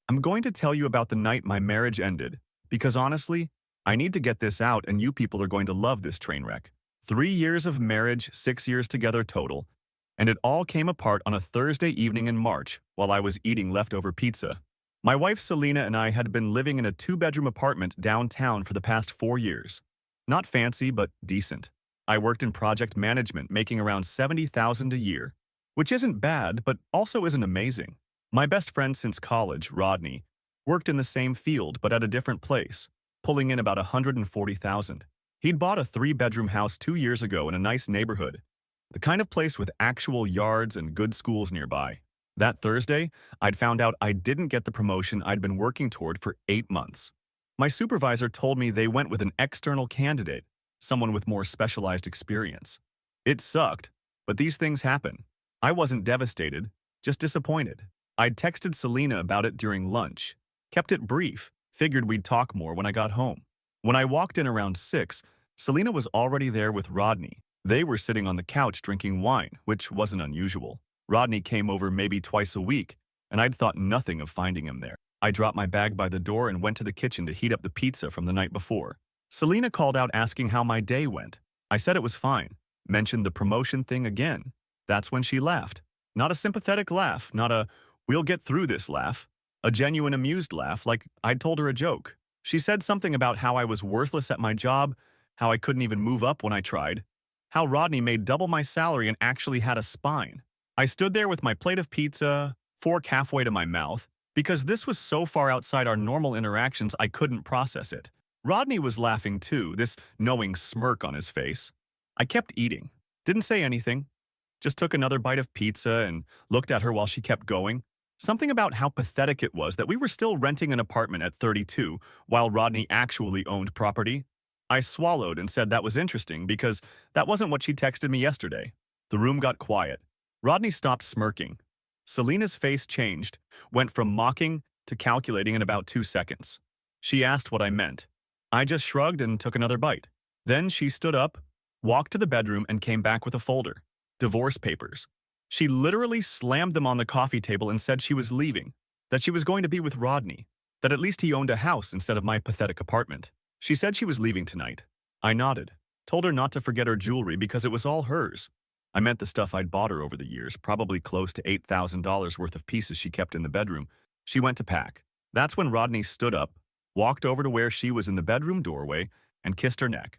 I'm going to tell you about the night my marriage ended, because honestly, I need to get this out and you people are going to love this train wreck. 3 years of marriage, 6 years together total, and it all came apart on a Thursday evening in March while I was eating leftover pizza. My wife Selena and I had been living in a two-bedroom apartment downtown for the past 4 years. Not fancy, but decent. I worked in project management, making around $70,000 a year, which isn't bad, but also isn't amazing. My best friend since college, Rodney, worked in the same field but at a different place, pulling in about $140,000. He'd bought a three-bedroom house 2 years ago in a nice neighborhood, the kind of place with actual yards and good schools nearby. That Thursday, I'd found out I didn't get the promotion I'd been working toward for 8 months. My supervisor told me they went with an external candidate, someone with more specialized experience. It sucked, but these things happen. I wasn't devastated, just disappointed. I'd texted Selena about it during lunch, kept it brief, figured we'd talk more when I got home. When I walked in around 6, Selena was already there with Rodney. They were sitting on the couch drinking wine, which wasn't unusual. Rodney came over maybe twice a week, and I'd thought nothing of finding him there. I dropped my bag by the door and went to the kitchen to heat up the pizza from the night before. Selena called out asking how my day went. I said it was fine, mentioned the promotion thing again. That's when she laughed. Not a sympathetic laugh, not a "we'll get through this" laugh. A genuine amused laugh, like I'd told her a joke. She said something about how I was worthless at my job, how I couldn't even move up when I tried, how Rodney made double my salary and actually had a spine. I stood there with my plate of pizza, fork halfway to my mouth, because this was so far outside our normal interactions I couldn't process it. Rodney was laughing too, this knowing smirk on his face. I kept eating, didn't say anything, just took another bite of pizza and looked at her while she kept going. Something about how pathetic it was that we were still renting an apartment at 32 while Rodney actually owned property. I swallowed and said that was interesting because that wasn't what she texted me yesterday. The room got quiet. Rodney stopped smirking. Selena's face changed, went from mocking to calculating in about 2 seconds. She asked what I meant. I just shrugged and took another bite. Then she stood up, walked to the bedroom, and came back with a folder. Divorce papers. She literally slammed them on the coffee table and said she was leaving, that she was going to be with Rodney, that at least he owned a house instead of my pathetic apartment. She said she was leaving tonight. I nodded, told her not to forget her jewelry because it was all hers. I meant the stuff I'd bought her over the years, probably close to $8,000 worth of pieces she kept in the bedroom. She went to pack. That's when Rodney stood up, walked over to where she was in the bedroom doorway, and kissed her neck.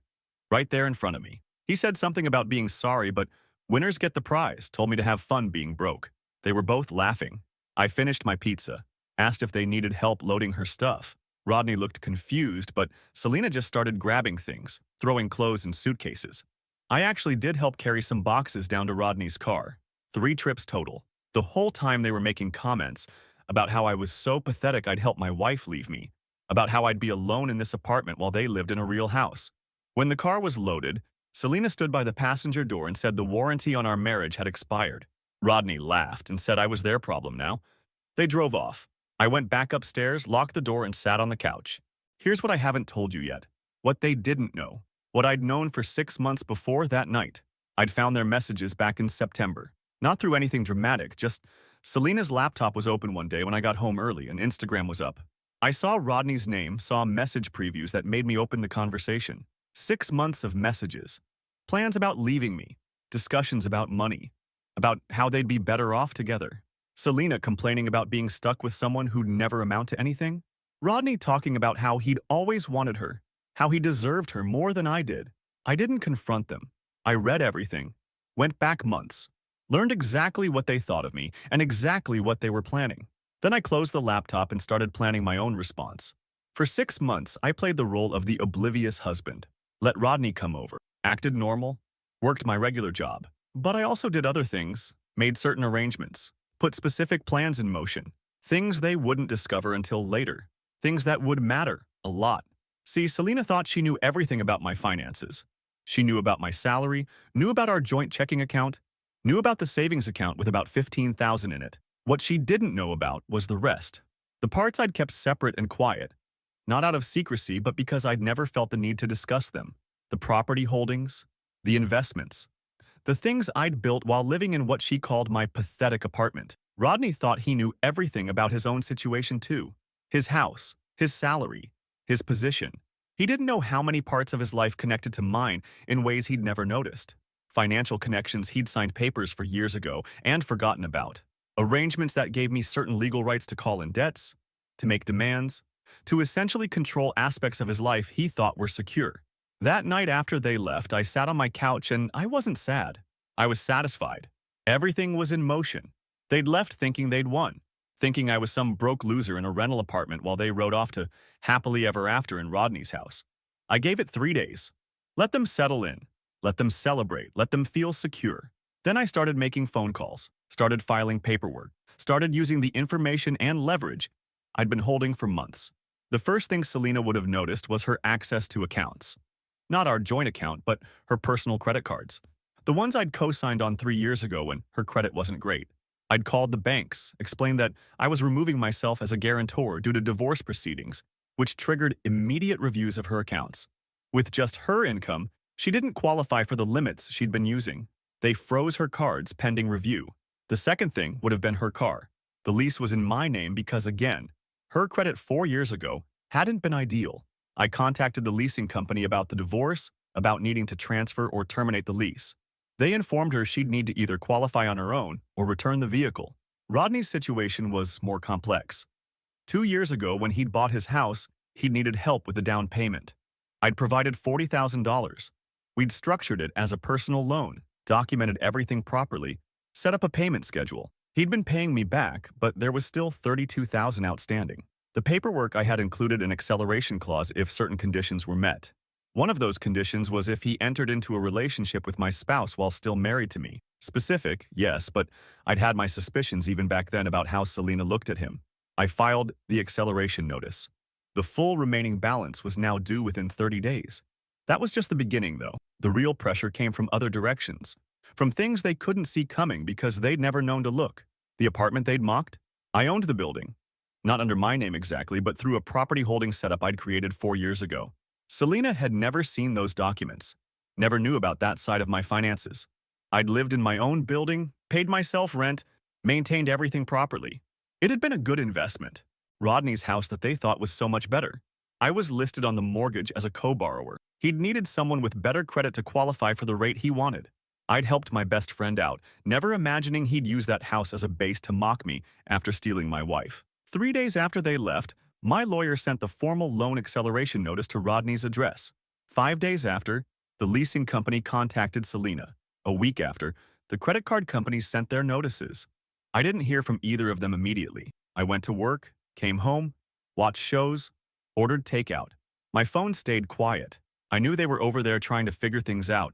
Right there in front of me. He said something about being sorry, but winners get the prize, told me to have fun being broke. They were both laughing. I finished my pizza, asked if they needed help loading her stuff. Rodney looked confused, but Selena just started grabbing things, throwing clothes in suitcases. I actually did help carry some boxes down to Rodney's car. 3 trips total. The whole time they were making comments about how I was so pathetic I'd help my wife leave me, about how I'd be alone in this apartment while they lived in a real house. When the car was loaded, Selena stood by the passenger door and said the warranty on our marriage had expired. Rodney laughed and said I was their problem now. They drove off. I went back upstairs, locked the door, and sat on the couch. Here's what I haven't told you yet. What they didn't know. What I'd known for 6 months before that night. I'd found their messages back in September. Not through anything dramatic, just Selena's laptop was open one day when I got home early and Instagram was up. I saw Rodney's name, saw message previews that made me open the conversation. 6 months of messages. Plans about leaving me. Discussions about money. About how they'd be better off together. Selena complaining about being stuck with someone who'd never amount to anything. Rodney talking about how he'd always wanted her. How he deserved her more than I did. I didn't confront them. I read everything. Went back months. Learned exactly what they thought of me and exactly what they were planning. Then I closed the laptop and started planning my own response. For 6 months, I played the role of the oblivious husband. Let Rodney come over. Acted normal. Worked my regular job. But I also did other things. Made certain arrangements. Put specific plans in motion. Things they wouldn't discover until later. Things that would matter a lot. See, Selena thought she knew everything about my finances. She knew about my salary, knew about our joint checking account, knew about the savings account with about $15,000 in it. What she didn't know about was the rest. The parts I'd kept separate and quiet. Not out of secrecy, but because I'd never felt the need to discuss them. The property holdings, the investments, the things I'd built while living in what she called my pathetic apartment. Rodney thought he knew everything about his own situation too. His house, his salary, his position. He didn't know how many parts of his life connected to mine in ways he'd never noticed. Financial connections he'd signed papers for years ago and forgotten about. Arrangements that gave me certain legal rights to call in debts, to make demands, to essentially control aspects of his life he thought were secure. That night after they left, I sat on my couch and I wasn't sad. I was satisfied. Everything was in motion. They'd left thinking they'd won, thinking I was some broke loser in a rental apartment while they rode off to happily ever after in Rodney's house. I gave it 3 days. Let them settle in. Let them celebrate. Let them feel secure. Then I started making phone calls, started filing paperwork, started using the information and leverage I'd been holding for months. The first thing Selena would have noticed was her access to accounts. Not our joint account, but her personal credit cards. The ones I'd co-signed on 3 years ago when her credit wasn't great. I'd called the banks, explained that I was removing myself as a guarantor due to divorce proceedings, which triggered immediate reviews of her accounts. With just her income, she didn't qualify for the limits she'd been using. They froze her cards pending review. The second thing would have been her car. The lease was in my name because, again, her credit 4 years ago hadn't been ideal. I contacted the leasing company about the divorce, about needing to transfer or terminate the lease. They informed her she'd need to either qualify on her own or return the vehicle. Rodney's situation was more complex. 2 years ago, when he'd bought his house, he'd needed help with the down payment. I'd provided $40,000. We'd structured it as a personal loan, documented everything properly, set up a payment schedule. He'd been paying me back, but there was still $32,000 outstanding. The paperwork I had included an acceleration clause if certain conditions were met. One of those conditions was if he entered into a relationship with my spouse while still married to me. Specific, yes, but I'd had my suspicions even back then about how Selena looked at him. I filed the acceleration notice. The full remaining balance was now due within 30 days. That was just the beginning, though. The real pressure came from other directions, from things they couldn't see coming because they'd never known to look. The apartment they'd mocked? I owned the building. Not under my name exactly, but through a property holding setup I'd created 4 years ago. Selena had never seen those documents, never knew about that side of my finances. I'd lived in my own building, paid myself rent, maintained everything properly. It had been a good investment. Rodney's house that they thought was so much better. I was listed on the mortgage as a co-borrower. He'd needed someone with better credit to qualify for the rate he wanted. I'd helped my best friend out, never imagining he'd use that house as a base to mock me after stealing my wife. 3 days after they left, my lawyer sent the formal loan acceleration notice to Rodney's address. 5 days after, the leasing company contacted Selena. A week after, the credit card companies sent their notices. I didn't hear from either of them immediately. I went to work, came home, watched shows, ordered takeout. My phone stayed quiet. I knew they were over there trying to figure things out,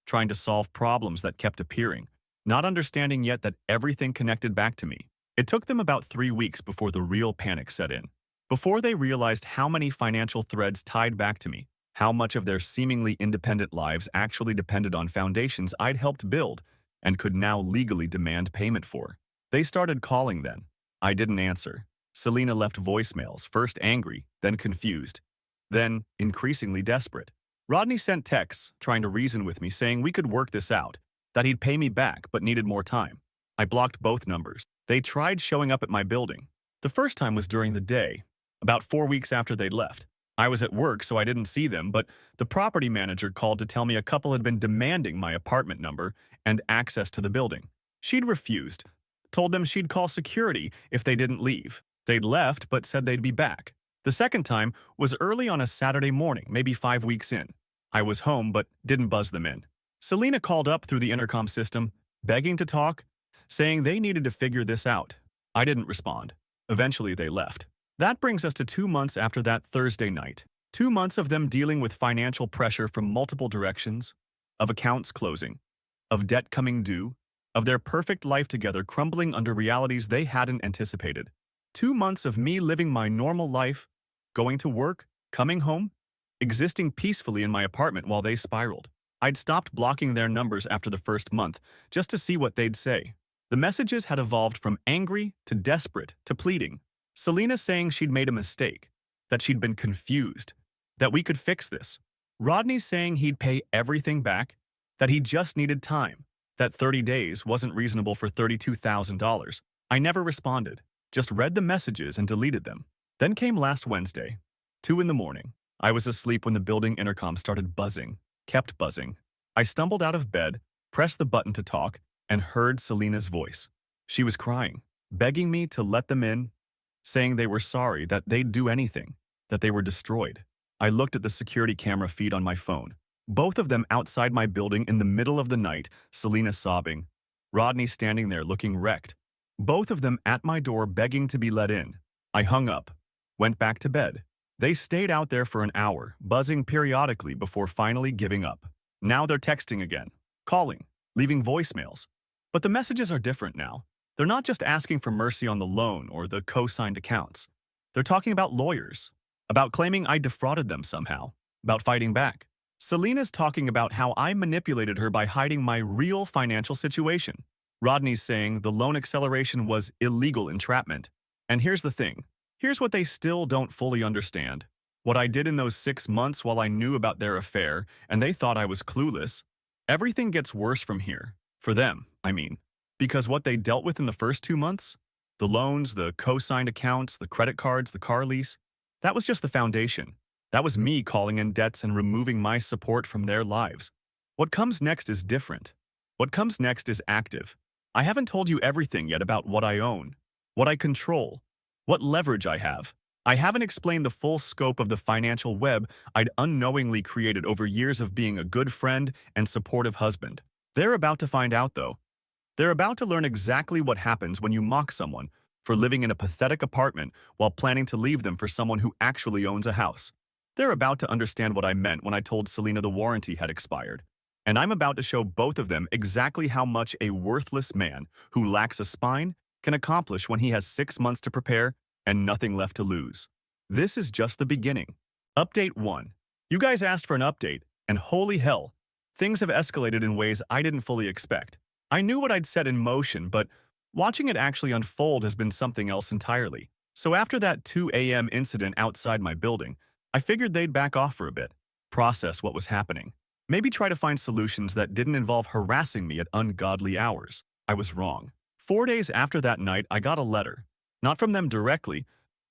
trying to solve problems that kept appearing, not understanding yet that everything connected back to me. It took them about 3 weeks before the real panic set in. Before they realized how many financial threads tied back to me, how much of their seemingly independent lives actually depended on foundations I'd helped build and could now legally demand payment for. They started calling then. I didn't answer. Selena left voicemails, first angry, then confused, then increasingly desperate. Rodney sent texts trying to reason with me, saying we could work this out, that he'd pay me back but needed more time. I blocked both numbers. They tried showing up at my building. The first time was during the day, about 4 weeks after they'd left. I was at work, so I didn't see them, but the property manager called to tell me a couple had been demanding my apartment number and access to the building. She'd refused, told them she'd call security if they didn't leave. They'd left, but said they'd be back. The second time was early on a Saturday morning, maybe 5 weeks in. I was home, but didn't buzz them in. Selena called up through the intercom system, begging to talk, saying they needed to figure this out. I didn't respond. Eventually, they left. That brings us to 2 months after that Thursday night. 2 months of them dealing with financial pressure from multiple directions, of accounts closing, of debt coming due, of their perfect life together crumbling under realities they hadn't anticipated. 2 months of me living my normal life, going to work, coming home, existing peacefully in my apartment while they spiraled. I'd stopped blocking their numbers after the first month just to see what they'd say. The messages had evolved from angry to desperate to pleading. Selena saying she'd made a mistake, that she'd been confused, that we could fix this. Rodney saying he'd pay everything back, that he just needed time, that 30 days wasn't reasonable for $32,000. I never responded, just read the messages and deleted them. Then came last Wednesday, 2 in the morning. I was asleep when the building intercom started buzzing, kept buzzing. I stumbled out of bed, pressed the button to talk, and heard Selena's voice. She was crying, begging me to let them in, saying they were sorry, that they'd do anything, that they were destroyed. I looked at the security camera feed on my phone. Both of them outside my building in the middle of the night, Selena sobbing, Rodney standing there looking wrecked. Both of them at my door begging to be let in. I hung up, went back to bed. They stayed out there for an hour, buzzing periodically before finally giving up. Now they're texting again, calling, leaving voicemails. But the messages are different now. They're not just asking for mercy on the loan or the co-signed accounts. They're talking about lawyers, about claiming I defrauded them somehow, about fighting back. Selena's talking about how I manipulated her by hiding my real financial situation. Rodney's saying the loan acceleration was illegal entrapment. And here's the thing. Here's what they still don't fully understand. What I did in those 6 months while I knew about their affair, and they thought I was clueless. Everything gets worse from here. For them, I mean. Because what they dealt with in the first 2 months, the loans, the co-signed accounts, the credit cards, the car lease, that was just the foundation. That was me calling in debts and removing my support from their lives. What comes next is different. What comes next is active. I haven't told you everything yet about what I own, what I control, what leverage I have. I haven't explained the full scope of the financial web I'd unknowingly created over years of being a good friend and supportive husband. They're about to find out, though. They're about to learn exactly what happens when you mock someone for living in a pathetic apartment while planning to leave them for someone who actually owns a house. They're about to understand what I meant when I told Selena the warranty had expired. And I'm about to show both of them exactly how much a worthless man who lacks a spine can accomplish when he has 6 months to prepare and nothing left to lose. This is just the beginning. Update 1. You guys asked for an update, and holy hell, things have escalated in ways I didn't fully expect. I knew what I'd set in motion, but watching it actually unfold has been something else entirely. So after that 2 a.m. incident outside my building, I figured they'd back off for a bit, process what was happening, maybe try to find solutions that didn't involve harassing me at ungodly hours. I was wrong. 4 days after that night, I got a letter, not from them directly,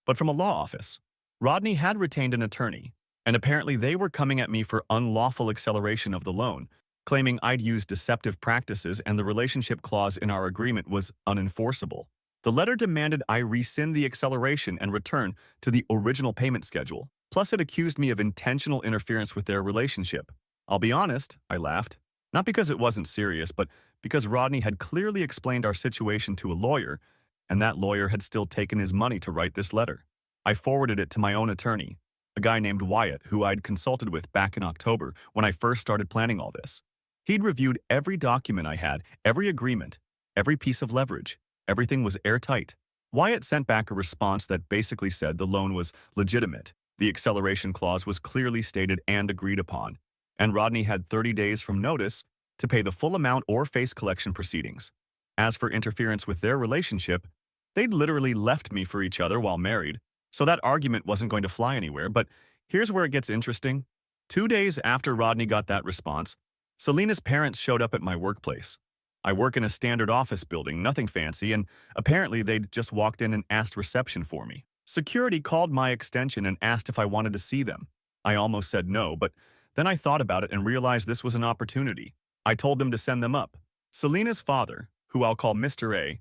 but from a law office. Rodney had retained an attorney, and apparently they were coming at me for unlawful acceleration of the loan, claiming I'd used deceptive practices and the relationship clause in our agreement was unenforceable. The letter demanded I rescind the acceleration and return to the original payment schedule. Plus, it accused me of intentional interference with their relationship. I'll be honest, I laughed. Not because it wasn't serious, but because Rodney had clearly explained our situation to a lawyer, and that lawyer had still taken his money to write this letter. I forwarded it to my own attorney, a guy named Wyatt, who I'd consulted with back in October when I first started planning all this. He'd reviewed every document I had, every agreement, every piece of leverage. Everything was airtight. Wyatt sent back a response that basically said the loan was legitimate. The acceleration clause was clearly stated and agreed upon, and Rodney had 30 days from notice to pay the full amount or face collection proceedings. As for interference with their relationship, they'd literally left me for each other while married, so that argument wasn't going to fly anywhere. But here's where it gets interesting. 2 days after Rodney got that response, Selena's parents showed up at my workplace. I work in a standard office building, nothing fancy, and apparently they'd just walked in and asked reception for me. Security called my extension and asked if I wanted to see them. I almost said no, but then I thought about it and realized this was an opportunity. I told them to send them up. Selena's father, who I'll call Mr. A,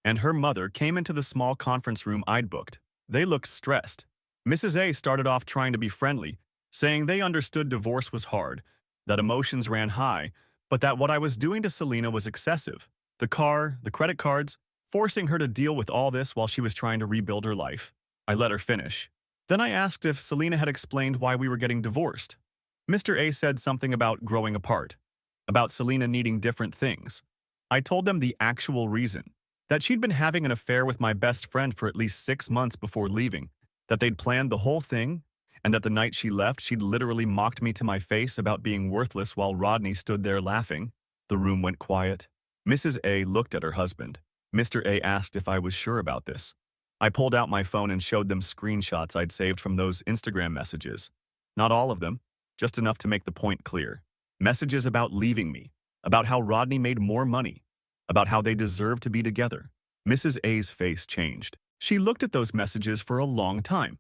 and her mother came into the small conference room I'd booked. They looked stressed. Mrs. A started off trying to be friendly, saying they understood divorce was hard, that emotions ran high, but that what I was doing to Selena was excessive. The car, the credit cards, forcing her to deal with all this while she was trying to rebuild her life. I let her finish. Then I asked if Selena had explained why we were getting divorced. Mr. A said something about growing apart, about Selena needing different things. I told them the actual reason, that she'd been having an affair with my best friend for at least 6 months before leaving, that they'd planned the whole thing, and that the night she left, she'd literally mocked me to my face about being worthless while Rodney stood there laughing. The room went quiet. Mrs. A looked at her husband. Mr. A asked if I was sure about this. I pulled out my phone and showed them screenshots I'd saved from those Instagram messages. Not all of them, just enough to make the point clear. Messages about leaving me, about how Rodney made more money, about how they deserved to be together. Mrs. A's face changed. She looked at those messages for a long time.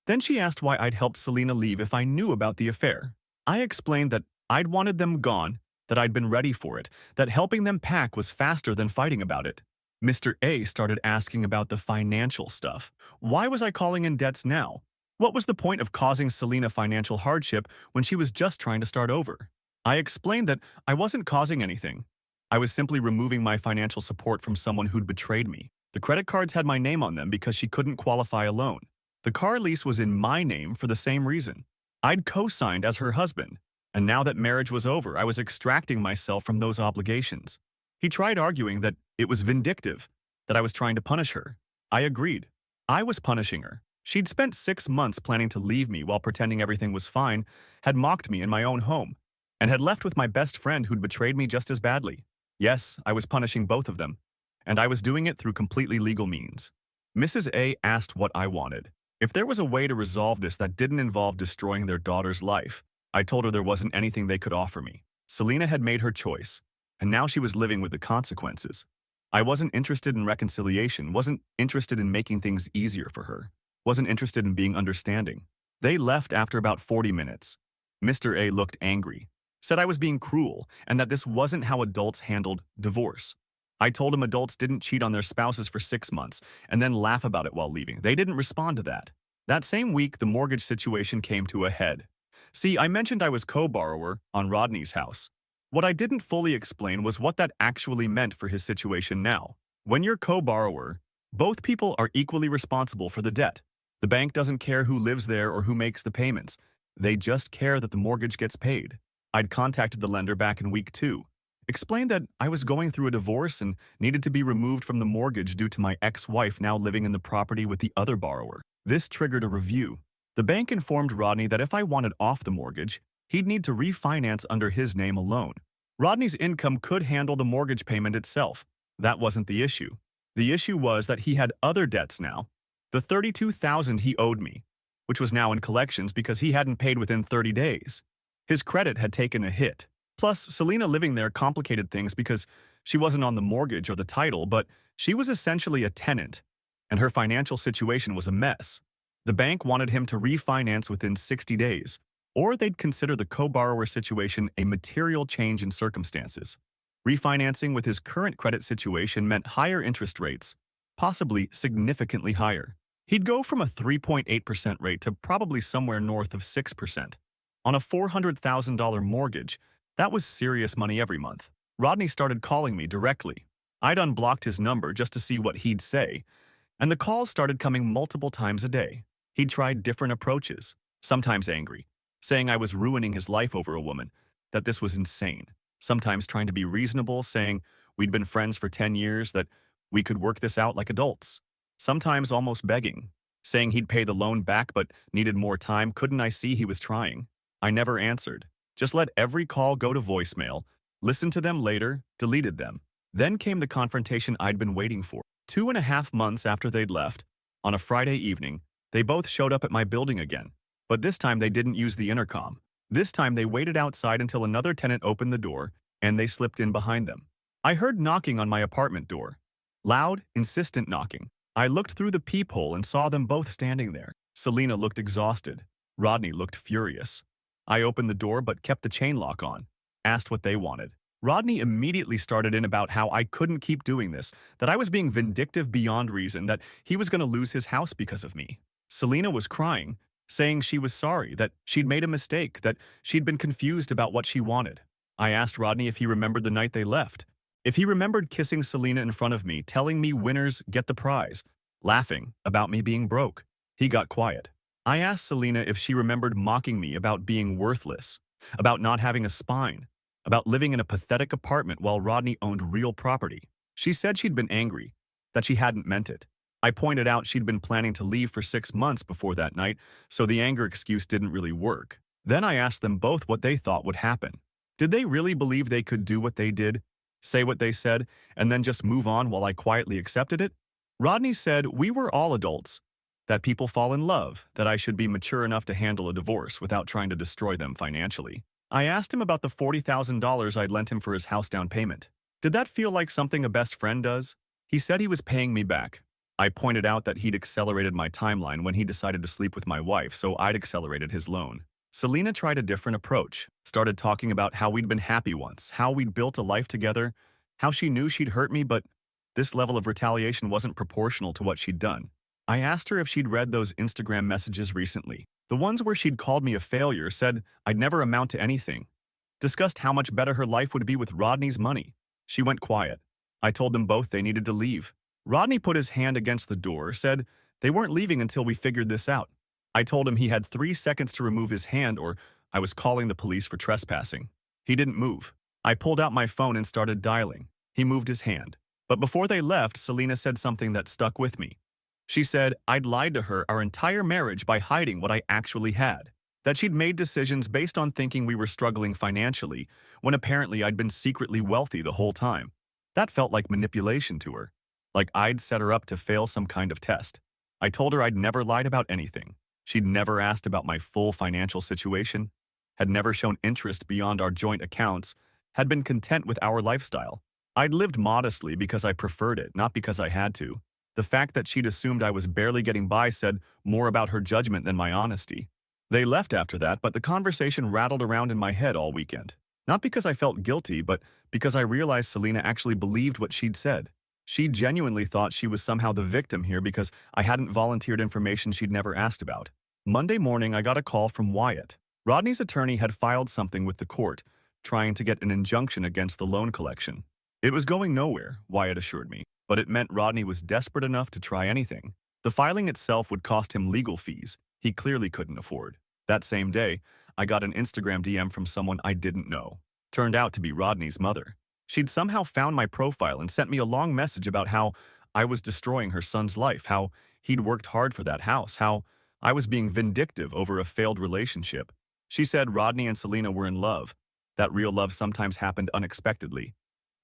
Then she asked why I'd helped Selena leave if I knew about the affair. I explained that I'd wanted them gone, that I'd been ready for it, that helping them pack was faster than fighting about it. Mr. A started asking about the financial stuff. Why was I calling in debts now? What was the point of causing Selena financial hardship when she was just trying to start over? I explained that I wasn't causing anything. I was simply removing my financial support from someone who'd betrayed me. The credit cards had my name on them because she couldn't qualify a loan. The car lease was in my name for the same reason. I'd co-signed as her husband, and now that marriage was over, I was extracting myself from those obligations. He tried arguing that it was vindictive, that I was trying to punish her. I agreed. I was punishing her. She'd spent 6 months planning to leave me while pretending everything was fine, had mocked me in my own home, and had left with my best friend who'd betrayed me just as badly. Yes, I was punishing both of them, and I was doing it through completely legal means. Mrs. A asked what I wanted. If there was a way to resolve this that didn't involve destroying their daughter's life, I told her there wasn't anything they could offer me. Selena had made her choice, and now she was living with the consequences. I wasn't interested in reconciliation, wasn't interested in making things easier for her, wasn't interested in being understanding. They left after about 40 minutes. Mr. A looked angry, said I was being cruel, and that this wasn't how adults handled divorce. I told him adults didn't cheat on their spouses for 6 months and then laugh about it while leaving. They didn't respond to that. That same week, the mortgage situation came to a head. See, I mentioned I was co-borrower on Rodney's house. What I didn't fully explain was what that actually meant for his situation now. When you're co-borrower, both people are equally responsible for the debt. The bank doesn't care who lives there or who makes the payments. They just care that the mortgage gets paid. I'd contacted the lender back in week 2. Explained that I was going through a divorce and needed to be removed from the mortgage due to my ex-wife now living in the property with the other borrower. This triggered a review. The bank informed Rodney that if I wanted off the mortgage, he'd need to refinance under his name alone. Rodney's income could handle the mortgage payment itself. That wasn't the issue. The issue was that he had other debts now. The $32,000 he owed me, which was now in collections because he hadn't paid within 30 days. His credit had taken a hit. Plus, Selena living there complicated things because she wasn't on the mortgage or the title, but she was essentially a tenant, and her financial situation was a mess. The bank wanted him to refinance within 60 days, or they'd consider the co-borrower situation a material change in circumstances. Refinancing with his current credit situation meant higher interest rates, possibly significantly higher. He'd go from a 3.8% rate to probably somewhere north of 6%. On a $400,000 mortgage, that was serious money every month. Rodney started calling me directly. I'd unblocked his number just to see what he'd say, and the calls started coming multiple times a day. He'd tried different approaches, sometimes angry, saying I was ruining his life over a woman, that this was insane. Sometimes trying to be reasonable, saying we'd been friends for 10 years, that we could work this out like adults. Sometimes almost begging, saying he'd pay the loan back but needed more time. Couldn't I see he was trying? I never answered. Just let every call go to voicemail, listened to them later, deleted them. Then came the confrontation I'd been waiting for. 2.5 months after they'd left, on a Friday evening, they both showed up at my building again. But this time they didn't use the intercom. This time they waited outside until another tenant opened the door, and they slipped in behind them. I heard knocking on my apartment door. Loud, insistent knocking. I looked through the peephole and saw them both standing there. Selena looked exhausted. Rodney looked furious. I opened the door but kept the chain lock on, asked what they wanted. Rodney immediately started in about how I couldn't keep doing this, that I was being vindictive beyond reason, that he was going to lose his house because of me. Selena was crying, saying she was sorry, that she'd made a mistake, that she'd been confused about what she wanted. I asked Rodney if he remembered the night they left, if he remembered kissing Selena in front of me, telling me winners get the prize, laughing about me being broke. He got quiet. I asked Selena if she remembered mocking me about being worthless, about not having a spine, about living in a pathetic apartment while Rodney owned real property. She said she'd been angry, that she hadn't meant it. I pointed out she'd been planning to leave for 6 months before that night, so the anger excuse didn't really work. Then I asked them both what they thought would happen. Did they really believe they could do what they did, say what they said, and then just move on while I quietly accepted it? Rodney said we were all adults, that people fall in love, that I should be mature enough to handle a divorce without trying to destroy them financially. I asked him about the $40,000 I'd lent him for his house down payment. Did that feel like something a best friend does? He said he was paying me back. I pointed out that he'd accelerated my timeline when he decided to sleep with my wife, so I'd accelerated his loan. Selena tried a different approach, started talking about how we'd been happy once, how we'd built a life together, how she knew she'd hurt me, but this level of retaliation wasn't proportional to what she'd done. I asked her if she'd read those Instagram messages recently. The ones where she'd called me a failure, said I'd never amount to anything, discussed how much better her life would be with Rodney's money. She went quiet. I told them both they needed to leave. Rodney put his hand against the door, said they weren't leaving until we figured this out. I told him he had 3 seconds to remove his hand or I was calling the police for trespassing. He didn't move. I pulled out my phone and started dialing. He moved his hand. But before they left, Selena said something that stuck with me. She said I'd lied to her our entire marriage by hiding what I actually had, that she'd made decisions based on thinking we were struggling financially, when apparently I'd been secretly wealthy the whole time. That felt like manipulation to her, like I'd set her up to fail some kind of test. I told her I'd never lied about anything. She'd never asked about my full financial situation, had never shown interest beyond our joint accounts, had been content with our lifestyle. I'd lived modestly because I preferred it, not because I had to. The fact that she'd assumed I was barely getting by said more about her judgment than my honesty. They left after that, but the conversation rattled around in my head all weekend. Not because I felt guilty, but because I realized Selena actually believed what she'd said. She genuinely thought she was somehow the victim here because I hadn't volunteered information she'd never asked about. Monday morning, I got a call from Wyatt. Rodney's attorney had filed something with the court, trying to get an injunction against the loan collection. It was going nowhere, Wyatt assured me, but it meant Rodney was desperate enough to try anything. The filing itself would cost him legal fees he clearly couldn't afford. That same day, I got an Instagram DM from someone I didn't know. Turned out to be Rodney's mother. She'd somehow found my profile and sent me a long message about how I was destroying her son's life, how he'd worked hard for that house, how I was being vindictive over a failed relationship. She said Rodney and Selena were in love, that real love sometimes happened unexpectedly,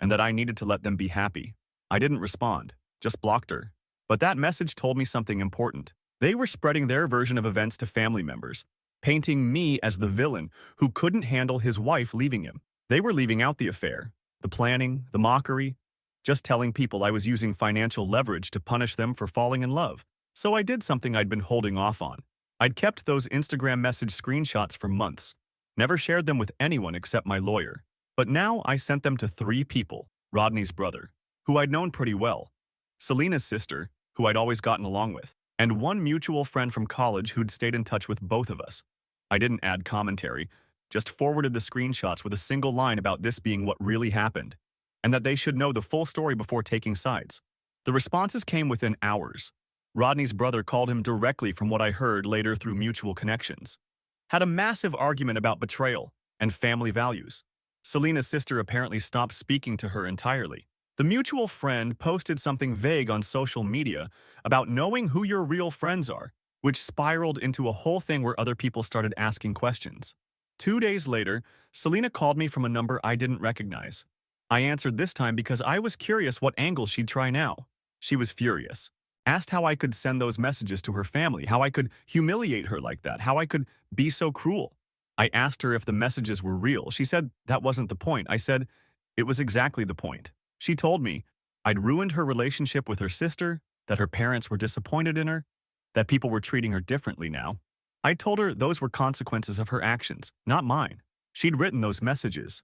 and that I needed to let them be happy. I didn't respond, just blocked her. But that message told me something important. They were spreading their version of events to family members, painting me as the villain who couldn't handle his wife leaving him. They were leaving out the affair, the planning, the mockery, just telling people I was using financial leverage to punish them for falling in love. So I did something I'd been holding off on. I'd kept those Instagram message screenshots for months, never shared them with anyone except my lawyer. But now I sent them to 3 people: Rodney's brother, who I'd known pretty well, Selena's sister, who I'd always gotten along with, and one mutual friend from college who'd stayed in touch with both of us. I didn't add commentary, just forwarded the screenshots with a single line about this being what really happened, and that they should know the full story before taking sides. The responses came within hours. Rodney's brother called him directly from what I heard later through mutual connections. Had a massive argument about betrayal and family values. Selena's sister apparently stopped speaking to her entirely. The mutual friend posted something vague on social media about knowing who your real friends are, which spiraled into a whole thing where other people started asking questions. 2 days later, Selena called me from a number I didn't recognize. I answered this time because I was curious what angle she'd try now. She was furious. Asked how I could send those messages to her family, how I could humiliate her like that, how I could be so cruel. I asked her if the messages were real. She said that wasn't the point. I said it was exactly the point. She told me I'd ruined her relationship with her sister, that her parents were disappointed in her, that people were treating her differently now. I told her those were consequences of her actions, not mine. She'd written those messages.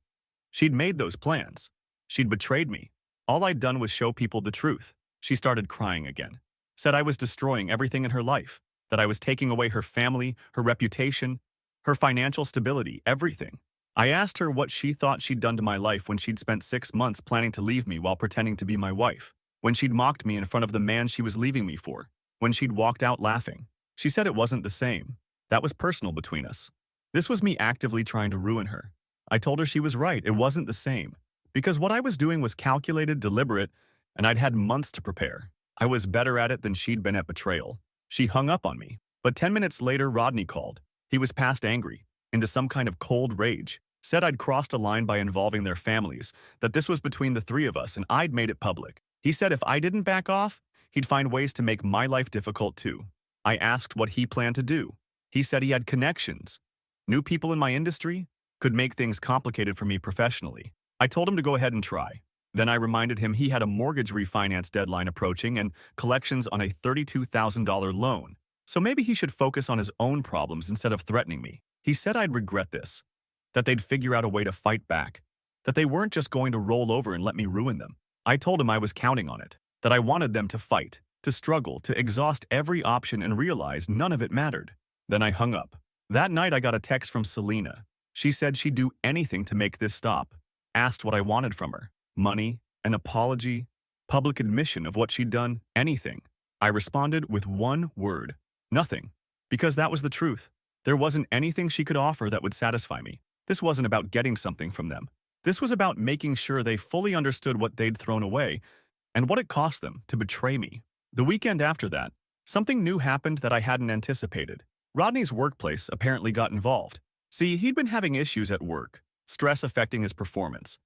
She'd made those plans. She'd betrayed me. All I'd done was show people the truth. She started crying again. Said I was destroying everything in her life, that I was taking away her family, her reputation, her financial stability, everything. I asked her what she thought she'd done to my life when she'd spent 6 months planning to leave me while pretending to be my wife, when she'd mocked me in front of the man she was leaving me for, when she'd walked out laughing. She said it wasn't the same. That was personal between us. This was me actively trying to ruin her. I told her she was right, it wasn't the same, because what I was doing was calculated, deliberate, and I'd had months to prepare. I was better at it than she'd been at betrayal. She hung up on me. But 10 minutes later, Rodney called. He was past angry, into some kind of cold rage. Said I'd crossed a line by involving their families, that this was between the 3 of us and I'd made it public. He said if I didn't back off, he'd find ways to make my life difficult too. I asked what he planned to do. He said he had connections. Knew people in my industry, could make things complicated for me professionally. I told him to go ahead and try. Then I reminded him he had a mortgage refinance deadline approaching and collections on a $32,000 loan, so maybe he should focus on his own problems instead of threatening me. He said I'd regret this, that they'd figure out a way to fight back, that they weren't just going to roll over and let me ruin them. I told him I was counting on it, that I wanted them to fight, to struggle, to exhaust every option and realize none of it mattered. Then I hung up. That night I got a text from Selena. She said she'd do anything to make this stop, asked what I wanted from her. Money, an apology, public admission of what she'd done, anything. I responded with one word, nothing, because that was the truth. There wasn't anything she could offer that would satisfy me. This wasn't about getting something from them. This was about making sure they fully understood what they'd thrown away and what it cost them to betray me. The weekend after that, something new happened that I hadn't anticipated. Rodney's workplace apparently got involved. See, he'd been having issues at work, stress affecting his performance.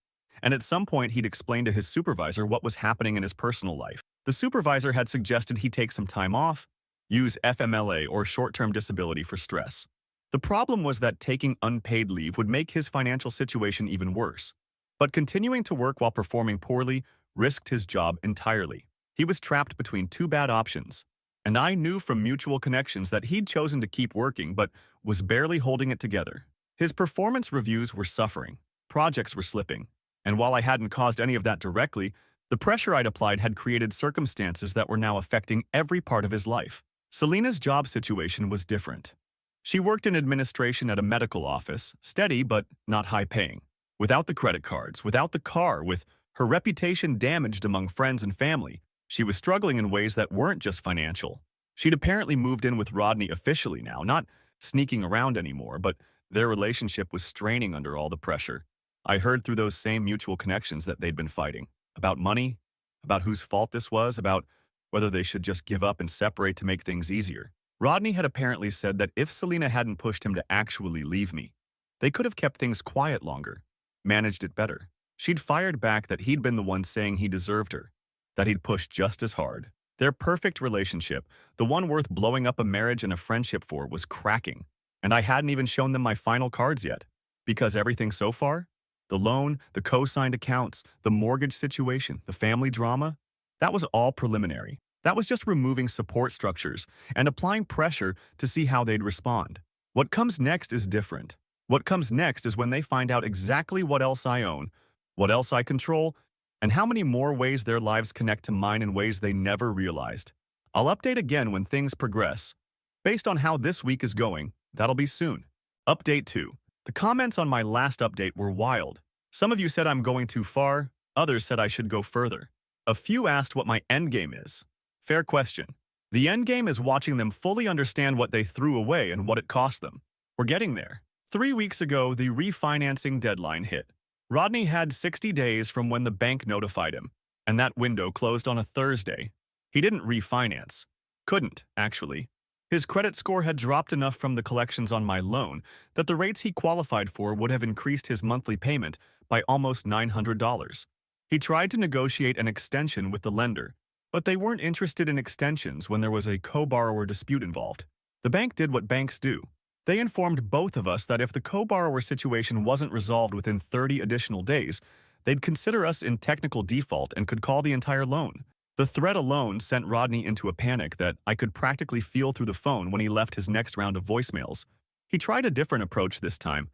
And at some point, he'd explained to his supervisor what was happening in his personal life. The supervisor had suggested he take some time off, use FMLA or short-term disability for stress. The problem was that taking unpaid leave would make his financial situation even worse. But continuing to work while performing poorly risked his job entirely. He was trapped between two bad options. And I knew from mutual connections that he'd chosen to keep working but was barely holding it together. His performance reviews were suffering, projects were slipping, and while I hadn't caused any of that directly, the pressure I'd applied had created circumstances that were now affecting every part of his life. Selena's job situation was different. She worked in administration at a medical office, steady but not high-paying. Without the credit cards, without the car, with her reputation damaged among friends and family, she was struggling in ways that weren't just financial. She'd apparently moved in with Rodney officially now, not sneaking around anymore, but their relationship was straining under all the pressure. I heard through those same mutual connections that they'd been fighting. About money, about whose fault this was, about whether they should just give up and separate to make things easier. Rodney had apparently said that if Selena hadn't pushed him to actually leave me, they could have kept things quiet longer, managed it better. She'd fired back that he'd been the one saying he deserved her, that he'd pushed just as hard. Their perfect relationship, the one worth blowing up a marriage and a friendship for, was cracking. And I hadn't even shown them my final cards yet. Because everything so far, the loan, the co-signed accounts, the mortgage situation, the family drama, that was all preliminary. That was just removing support structures and applying pressure to see how they'd respond. What comes next is different. What comes next is when they find out exactly what else I own, what else I control, and how many more ways their lives connect to mine in ways they never realized. I'll update again when things progress. Based on how this week is going, that'll be soon. Update 2. The comments on my last update were wild. Some of you said I'm going too far, others said I should go further. A few asked what my endgame is. Fair question. The endgame is watching them fully understand what they threw away and what it cost them. We're getting there. 3 weeks ago, the refinancing deadline hit. Rodney had 60 days from when the bank notified him, and that window closed on a Thursday. He didn't refinance. Couldn't, actually. His credit score had dropped enough from the collections on my loan that the rates he qualified for would have increased his monthly payment by almost $900. He tried to negotiate an extension with the lender, but they weren't interested in extensions when there was a co-borrower dispute involved. The bank did what banks do. They informed both of us that if the co-borrower situation wasn't resolved within 30 additional days, they'd consider us in technical default and could call the entire loan. The threat alone sent Rodney into a panic that I could practically feel through the phone when he left his next round of voicemails. He tried a different approach this time,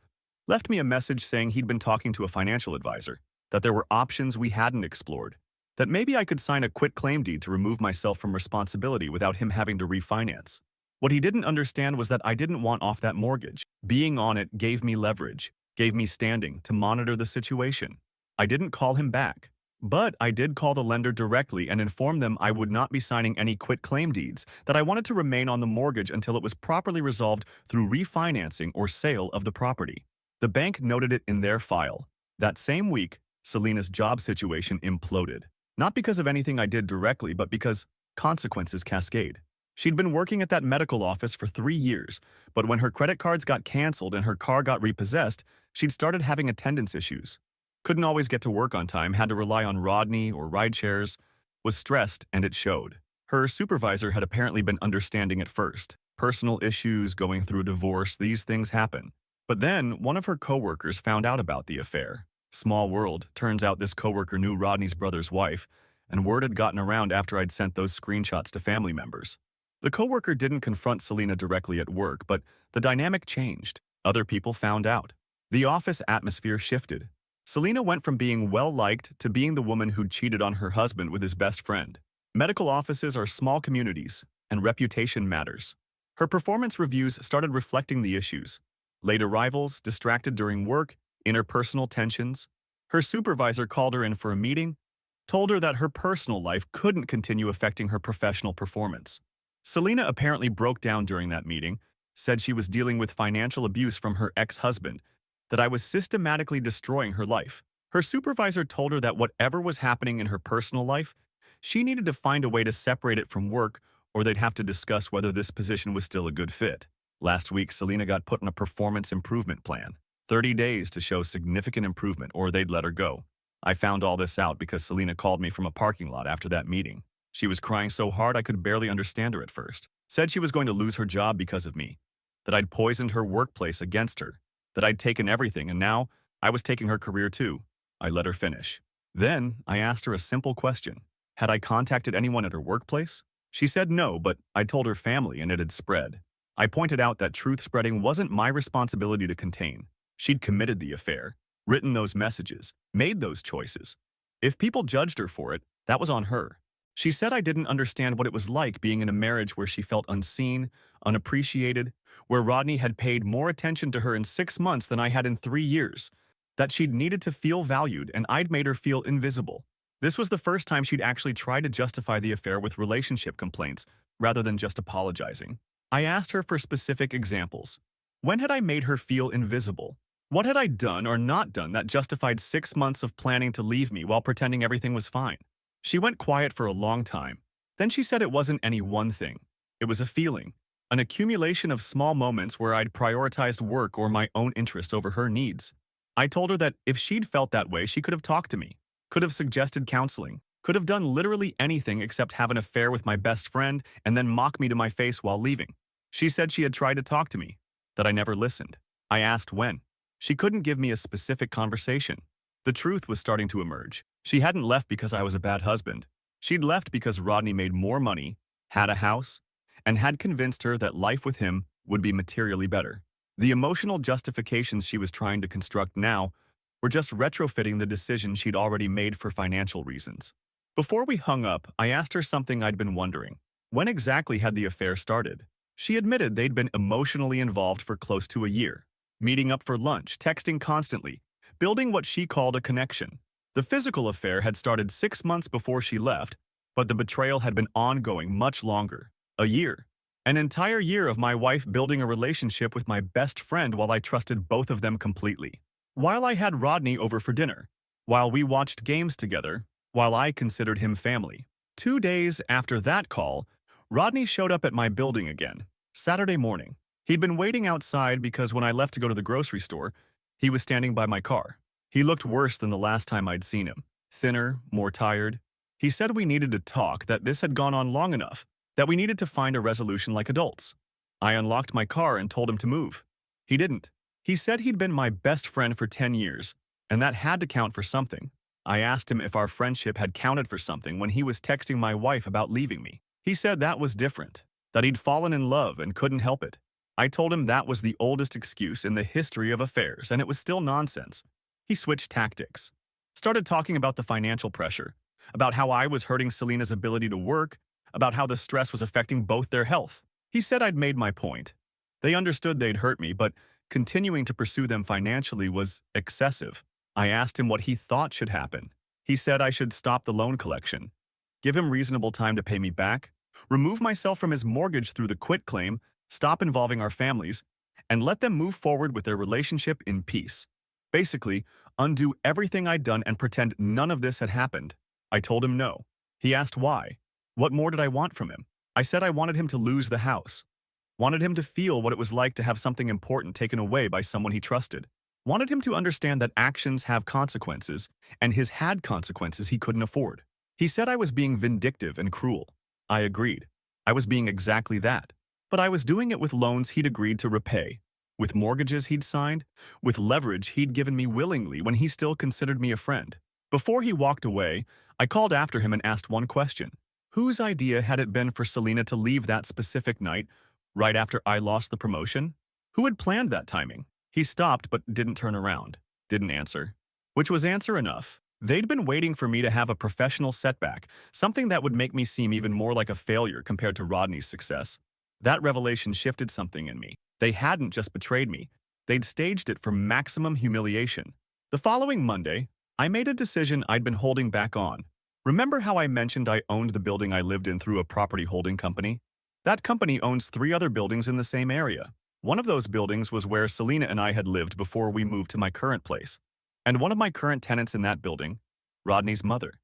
left me a message saying he'd been talking to a financial advisor, that there were options we hadn't explored, that maybe I could sign a quit-claim deed to remove myself from responsibility without him having to refinance. What he didn't understand was that I didn't want off that mortgage. Being on it gave me leverage, gave me standing to monitor the situation. I didn't call him back, but I did call the lender directly and inform them I would not be signing any quit-claim deeds, that I wanted to remain on the mortgage until it was properly resolved through refinancing or sale of the property. The bank noted it in their file. That same week, Selena's job situation imploded. Not because of anything I did directly, but because consequences cascade. She'd been working at that medical office for 3 years, but when her credit cards got canceled and her car got repossessed, she'd started having attendance issues. Couldn't always get to work on time, had to rely on Rodney or ride shares, was stressed, and it showed. Her supervisor had apparently been understanding at first. Personal issues, going through a divorce, these things happen. But then, one of her coworkers found out about the affair. Small world, turns out this coworker knew Rodney's brother's wife, and word had gotten around after I'd sent those screenshots to family members. The coworker didn't confront Selena directly at work, but the dynamic changed. Other people found out. The office atmosphere shifted. Selena went from being well-liked to being the woman who'd cheated on her husband with his best friend. Medical offices are small communities, and reputation matters. Her performance reviews started reflecting the issues. Late arrivals, distracted during work, interpersonal tensions. Her supervisor called her in for a meeting, told her that her personal life couldn't continue affecting her professional performance. Selena apparently broke down during that meeting, said she was dealing with financial abuse from her ex-husband, that I was systematically destroying her life. Her supervisor told her that whatever was happening in her personal life, she needed to find a way to separate it from work, or they'd have to discuss whether this position was still a good fit. Last week, Selena got put on a performance improvement plan. 30 days to show significant improvement, or they'd let her go. I found all this out because Selena called me from a parking lot after that meeting. She was crying so hard I could barely understand her at first. Said she was going to lose her job because of me, that I'd poisoned her workplace against her, that I'd taken everything and now I was taking her career too. I let her finish. Then I asked her a simple question. Had I contacted anyone at her workplace? She said no, but I told her family and it had spread. I pointed out that truth spreading wasn't my responsibility to contain. She'd committed the affair, written those messages, made those choices. If people judged her for it, that was on her. She said I didn't understand what it was like being in a marriage where she felt unseen, unappreciated, where Rodney had paid more attention to her in 6 months than I had in 3 years, that she'd needed to feel valued and I'd made her feel invisible. This was the first time she'd actually tried to justify the affair with relationship complaints, rather than just apologizing. I asked her for specific examples. When had I made her feel invisible? What had I done or not done that justified 6 months of planning to leave me while pretending everything was fine? She went quiet for a long time. Then she said it wasn't any one thing. It was a feeling, an accumulation of small moments where I'd prioritized work or my own interest over her needs. I told her that if she'd felt that way, she could have talked to me, could have suggested counseling, could have done literally anything except have an affair with my best friend and then mock me to my face while leaving. She said she had tried to talk to me, that I never listened. I asked when. She couldn't give me a specific conversation. The truth was starting to emerge. She hadn't left because I was a bad husband. She'd left because Rodney made more money, had a house, and had convinced her that life with him would be materially better. The emotional justifications she was trying to construct now were just retrofitting the decision she'd already made for financial reasons. Before we hung up, I asked her something I'd been wondering. When exactly had the affair started? She admitted they'd been emotionally involved for close to a year, meeting up for lunch, texting constantly, building what she called a connection. The physical affair had started 6 months before she left, but the betrayal had been ongoing much longer. A year. An entire year of my wife building a relationship with my best friend while I trusted both of them completely. While I had Rodney over for dinner. While we watched games together. While I considered him family. 2 days after that call, Rodney showed up at my building again, Saturday morning. He'd been waiting outside because when I left to go to the grocery store, he was standing by my car. He looked worse than the last time I'd seen him. Thinner, more tired. He said we needed to talk, that this had gone on long enough, that we needed to find a resolution like adults. I unlocked my car and told him to move. He didn't. He said he'd been my best friend for 10 years, and that had to count for something. I asked him if our friendship had counted for something when he was texting my wife about leaving me. He said that was different, that he'd fallen in love and couldn't help it. I told him that was the oldest excuse in the history of affairs, and it was still nonsense. He switched tactics. Started talking about the financial pressure, about how I was hurting Selena's ability to work, about how the stress was affecting both their health. He said I'd made my point. They understood they'd hurt me, but continuing to pursue them financially was excessive. I asked him what he thought should happen. He said I should stop the loan collection, give him reasonable time to pay me back, remove myself from his mortgage through the quitclaim, stop involving our families, and let them move forward with their relationship in peace. Basically, undo everything I'd done and pretend none of this had happened. I told him no. He asked why. What more did I want from him? I said I wanted him to lose the house. Wanted him to feel what it was like to have something important taken away by someone he trusted. Wanted him to understand that actions have consequences, and his had consequences he couldn't afford. He said I was being vindictive and cruel. I agreed. I was being exactly that. But I was doing it with loans he'd agreed to repay. with mortgages he'd signed, with leverage he'd given me willingly when he still considered me a friend. Before he walked away, I called after him and asked one question. Whose idea had it been for Selena to leave that specific night, right after I lost the promotion? Who had planned that timing? He stopped but didn't turn around, didn't answer. Which was answer enough. They'd been waiting for me to have a professional setback, something that would make me seem even more like a failure compared to Rodney's success. That revelation shifted something in me. They hadn't just betrayed me. They'd staged it for maximum humiliation. The following Monday, I made a decision I'd been holding back on. Remember how I mentioned I owned the building I lived in through a property holding company? That company owns 3 other buildings in the same area. One of those buildings was where Selena and I had lived before we moved to my current place. And one of my current tenants in that building, Rodney's mother.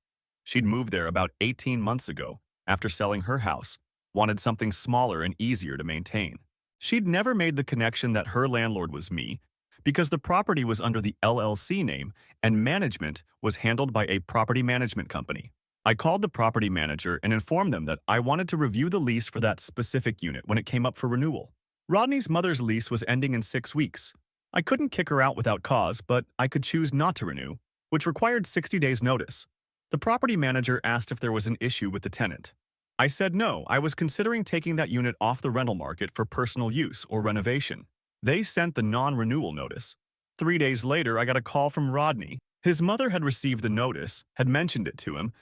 She'd moved there about 18 months ago after selling her house, wanted something smaller and easier to maintain. She'd never made the connection that her landlord was me, because the property was under the LLC name and management was handled by a property management company. I called the property manager and informed them that I wanted to review the lease for that specific unit when it came up for renewal. Rodney's mother's lease was ending in 6 weeks. I couldn't kick her out without cause, but I could choose not to renew, which required 60 days' notice. The property manager asked if there was an issue with the tenant. I said no, I was considering taking that unit off the rental market for personal use or renovation. They sent the non-renewal notice. 3 days later, I got a call from Rodney. His mother had received the notice, had mentioned it to him,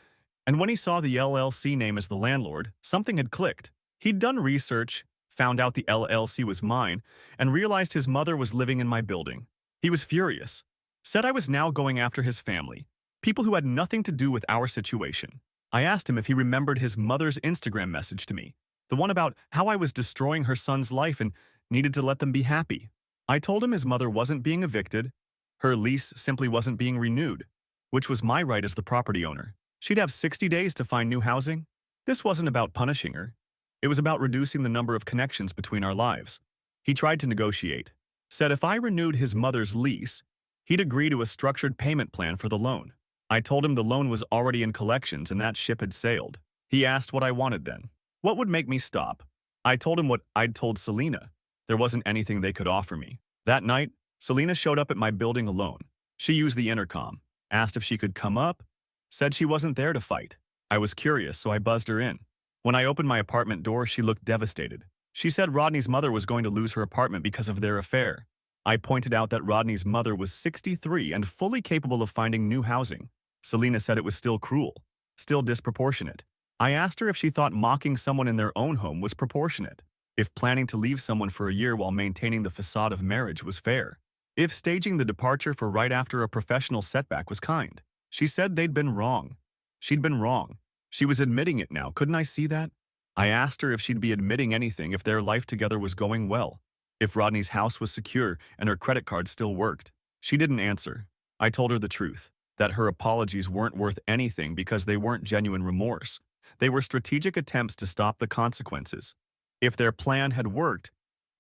and when he saw the LLC name as the landlord, something had clicked. He'd done research, found out the LLC was mine, and realized his mother was living in my building. He was furious. Said I was now going after his family, people who had nothing to do with our situation. I asked him if he remembered his mother's Instagram message to me, the one about how I was destroying her son's life and needed to let them be happy. I told him his mother wasn't being evicted, her lease simply wasn't being renewed, which was my right as the property owner. She'd have 60 days to find new housing. This wasn't about punishing her. It was about reducing the number of connections between our lives. He tried to negotiate, said if I renewed his mother's lease, he'd agree to a structured payment plan for the loan. I told him the loan was already in collections and that ship had sailed. He asked what I wanted then. What would make me stop? I told him what I'd told Selena. There wasn't anything they could offer me. That night, Selena showed up at my building alone. She used the intercom, asked if she could come up, said she wasn't there to fight. I was curious, so I buzzed her in. When I opened my apartment door, she looked devastated. She said Rodney's mother was going to lose her apartment because of their affair. I pointed out that Rodney's mother was 63 and fully capable of finding new housing. Selena said it was still cruel, still disproportionate. I asked her if she thought mocking someone in their own home was proportionate, if planning to leave someone for a year while maintaining the facade of marriage was fair, if staging the departure for right after a professional setback was kind. She said they'd been wrong. She'd been wrong. She was admitting it now. Couldn't I see that? I asked her if she'd be admitting anything if their life together was going well, if Rodney's house was secure and her credit card still worked. She didn't answer. I told her the truth, that her apologies weren't worth anything because they weren't genuine remorse. They were strategic attempts to stop the consequences. If their plan had worked,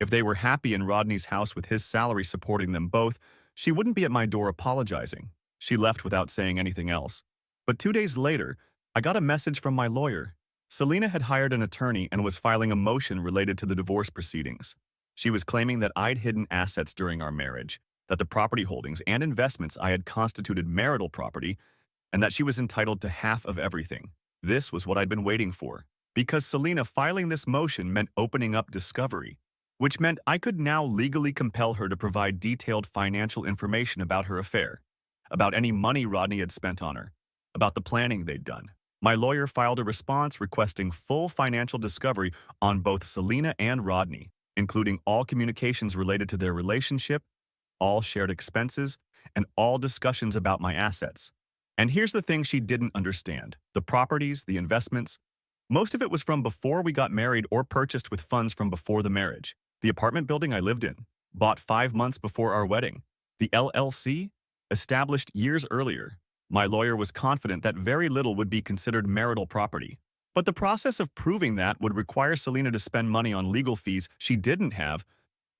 if they were happy in Rodney's house with his salary supporting them both, she wouldn't be at my door apologizing. She left without saying anything else. But 2 days later, I got a message from my lawyer. Selena had hired an attorney and was filing a motion related to the divorce proceedings. She was claiming that I'd hidden assets during our marriage, that the property holdings and investments I had constituted marital property, and that she was entitled to half of everything. This was what I'd been waiting for, because Selena filing this motion meant opening up discovery, which meant I could now legally compel her to provide detailed financial information about her affair, about any money Rodney had spent on her, about the planning they'd done. My lawyer filed a response requesting full financial discovery on both Selena and Rodney, including all communications related to their relationship, all shared expenses, and all discussions about my assets. And here's the thing she didn't understand. The properties, the investments, most of it was from before we got married or purchased with funds from before the marriage. The apartment building I lived in, bought 5 months before our wedding. The LLC, established years earlier. My lawyer was confident that very little would be considered marital property. But the process of proving that would require Selena to spend money on legal fees she didn't have,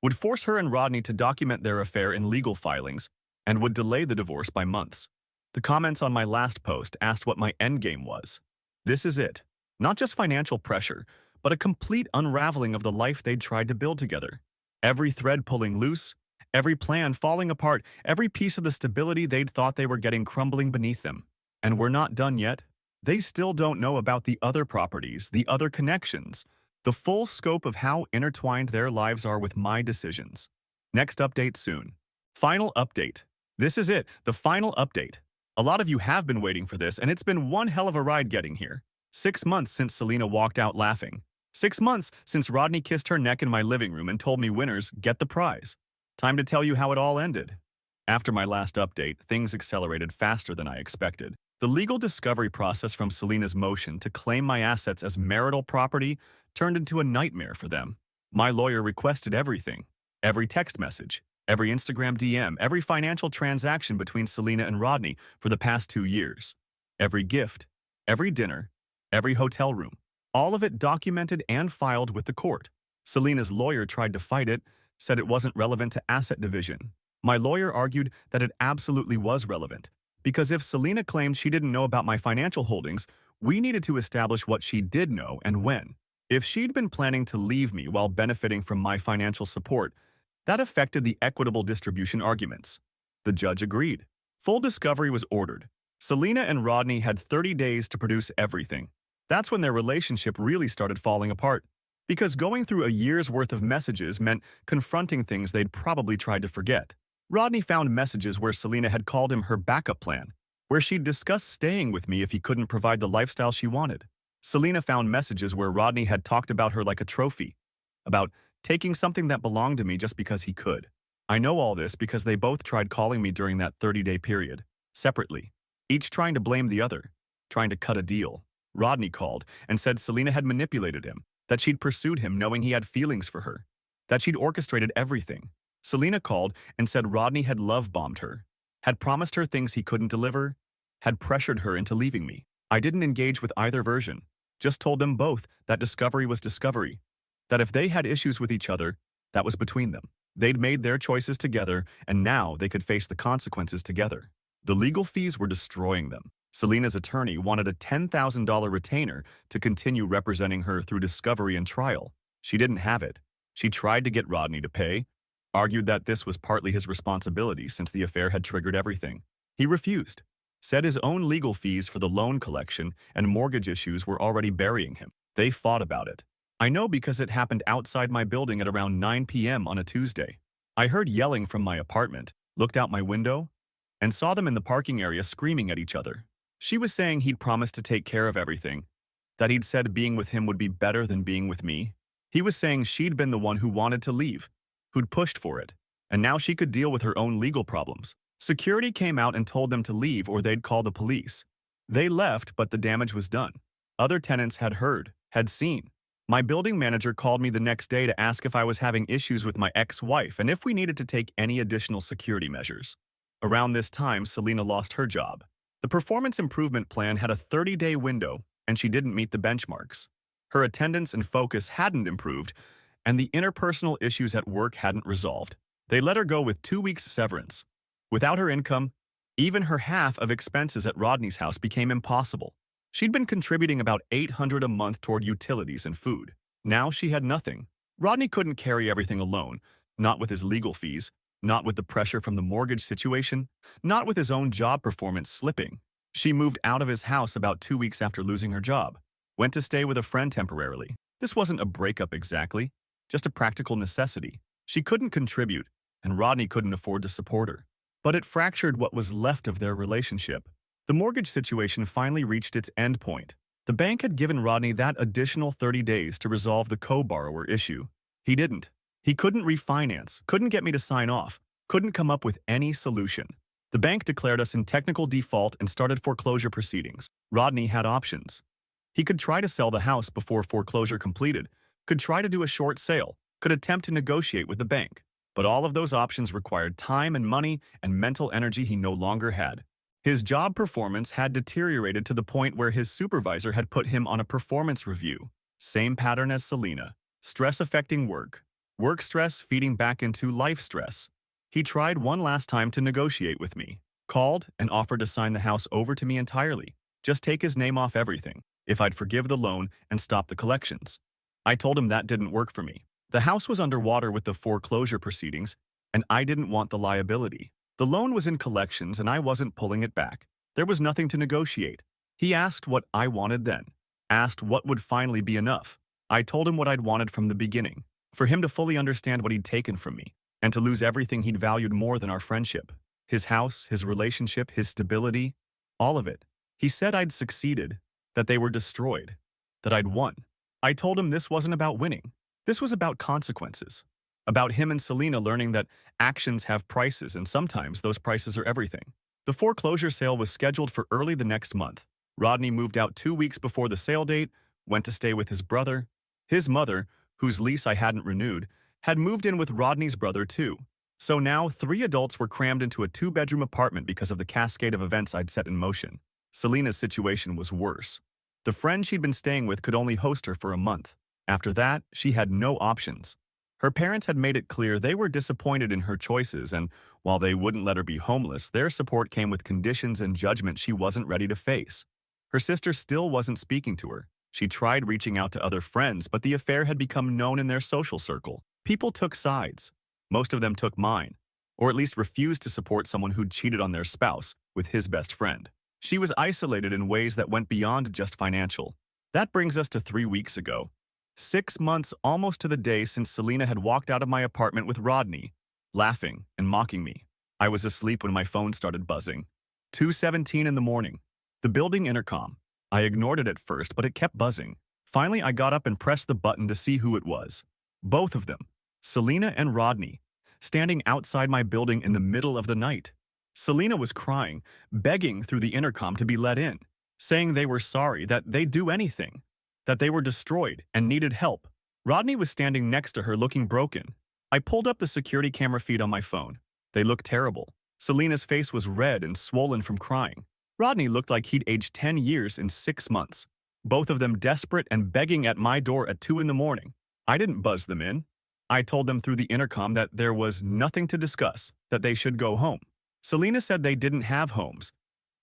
would force her and Rodney to document their affair in legal filings, and would delay the divorce by months. The comments on my last post asked what my endgame was. This is it. Not just financial pressure, but a complete unraveling of the life they'd tried to build together. Every thread pulling loose, every plan falling apart, every piece of the stability they'd thought they were getting crumbling beneath them. And we're not done yet. They still don't know about the other properties, the other connections, the full scope of how intertwined their lives are with my decisions. Next update soon. Final update. This is it, the final update. A lot of you have been waiting for this, and it's been one hell of a ride getting here. 6 months since Selena walked out laughing. 6 months since Rodney kissed her neck in my living room and told me winners get the prize. Time to tell you how it all ended. After my last update, things accelerated faster than I expected. The legal discovery process from Selena's motion to claim my assets as marital property turned into a nightmare for them. My lawyer requested everything. Every text message, every Instagram DM, every financial transaction between Selena and Rodney for the past 2 years. Every gift, every dinner, every hotel room. All of it documented and filed with the court. Selena's lawyer tried to fight it, said it wasn't relevant to asset division. My lawyer argued that it absolutely was relevant, because if Selena claimed she didn't know about my financial holdings, we needed to establish what she did know and when. If she'd been planning to leave me while benefiting from my financial support, that affected the equitable distribution arguments. The judge agreed. Full discovery was ordered. Selena and Rodney had 30 days to produce everything. That's when their relationship really started falling apart, because going through a year's worth of messages meant confronting things they'd probably tried to forget. Rodney found messages where Selena had called him her backup plan, where she'd discussed staying with me if he couldn't provide the lifestyle she wanted. Selena found messages where Rodney had talked about her like a trophy, about taking something that belonged to me just because he could. I know all this because they both tried calling me during that 30-day period, separately, each trying to blame the other, trying to cut a deal. Rodney called and said Selena had manipulated him, that she'd pursued him knowing he had feelings for her, that she'd orchestrated everything. Selena called and said Rodney had love-bombed her, had promised her things he couldn't deliver, had pressured her into leaving me. I didn't engage with either version, just told them both that discovery was discovery, that if they had issues with each other, that was between them. They'd made their choices together, and now they could face the consequences together. The legal fees were destroying them. Selena's attorney wanted a $10,000 retainer to continue representing her through discovery and trial. She didn't have it. She tried to get Rodney to pay, argued that this was partly his responsibility since the affair had triggered everything. He refused, said his own legal fees for the loan collection and mortgage issues were already burying him. They fought about it. I know because it happened outside my building at around 9 p.m. on a Tuesday. I heard yelling from my apartment, looked out my window, and saw them in the parking area screaming at each other. She was saying he'd promised to take care of everything, that he'd said being with him would be better than being with me. He was saying she'd been the one who wanted to leave, who'd pushed for it, and now she could deal with her own legal problems. Security came out and told them to leave or they'd call the police. They left, but the damage was done. Other tenants had heard, had seen. My building manager called me the next day to ask if I was having issues with my ex-wife and if we needed to take any additional security measures. Around this time, Selena lost her job. The performance improvement plan had a 30-day window, and she didn't meet the benchmarks. Her attendance and focus hadn't improved, and the interpersonal issues at work hadn't resolved. They let her go with 2 weeks severance. Without her income, even her half of expenses at Rodney's house became impossible. She'd been contributing about $800 a month toward utilities and food. Now she had nothing. Rodney couldn't carry everything alone, not with his legal fees, not with the pressure from the mortgage situation, not with his own job performance slipping. She moved out of his house about 2 weeks after losing her job, went to stay with a friend temporarily. This wasn't a breakup exactly, just a practical necessity. She couldn't contribute, and Rodney couldn't afford to support her. But it fractured what was left of their relationship. The mortgage situation finally reached its end point. The bank had given Rodney that additional 30 days to resolve the co-borrower issue. He didn't. He couldn't refinance, couldn't get me to sign off, couldn't come up with any solution. The bank declared us in technical default and started foreclosure proceedings. Rodney had options. He could try to sell the house before foreclosure completed, could try to do a short sale, could attempt to negotiate with the bank. But all of those options required time and money and mental energy he no longer had. His job performance had deteriorated to the point where his supervisor had put him on a performance review. Same pattern as Selena. Stress affecting work. Work stress feeding back into life stress. He tried one last time to negotiate with me. Called and offered to sign the house over to me entirely. Just take his name off everything, if I'd forgive the loan and stop the collections. I told him that didn't work for me. The house was underwater with the foreclosure proceedings, and I didn't want the liability. The loan was in collections, and I wasn't pulling it back. There was nothing to negotiate. He asked what I wanted then, asked what would finally be enough. I told him what I'd wanted from the beginning, for him to fully understand what he'd taken from me, and to lose everything he'd valued more than our friendship. His house, his relationship, his stability, all of it. He said I'd succeeded, that they were destroyed, that I'd won. I told him this wasn't about winning. This was about consequences. About him and Selena learning that actions have prices, and sometimes those prices are everything. The foreclosure sale was scheduled for early the next month. Rodney moved out 2 weeks before the sale date, went to stay with his brother. His mother, whose lease I hadn't renewed, had moved in with Rodney's brother too. So now 3 adults were crammed into a 2-bedroom apartment because of the cascade of events I'd set in motion. Selena's situation was worse. The friend she'd been staying with could only host her for a month. After that, she had no options. Her parents had made it clear they were disappointed in her choices, and while they wouldn't let her be homeless, their support came with conditions and judgment she wasn't ready to face. Her sister still wasn't speaking to her. She tried reaching out to other friends, but the affair had become known in their social circle. People took sides. Most of them took mine, or at least refused to support someone who'd cheated on their spouse with his best friend. She was isolated in ways that went beyond just financial. That brings us to 3 weeks ago. 6 months almost to the day since Selena had walked out of my apartment with Rodney, laughing and mocking me. I was asleep when my phone started buzzing. 2:17 in the morning. The building intercom. I ignored it at first, but it kept buzzing. Finally, I got up and pressed the button to see who it was. Both of them, Selena and Rodney, standing outside my building in the middle of the night. Selena was crying, begging through the intercom to be let in, saying they were sorry, that they'd do anything, that they were destroyed and needed help. Rodney was standing next to her looking broken. I pulled up the security camera feed on my phone. They looked terrible. Selena's face was red and swollen from crying. Rodney looked like he'd aged 10 years in 6 months. Both of them desperate and begging at my door at 2 in the morning. I didn't buzz them in. I told them through the intercom that there was nothing to discuss, that they should go home. Selena said they didn't have homes,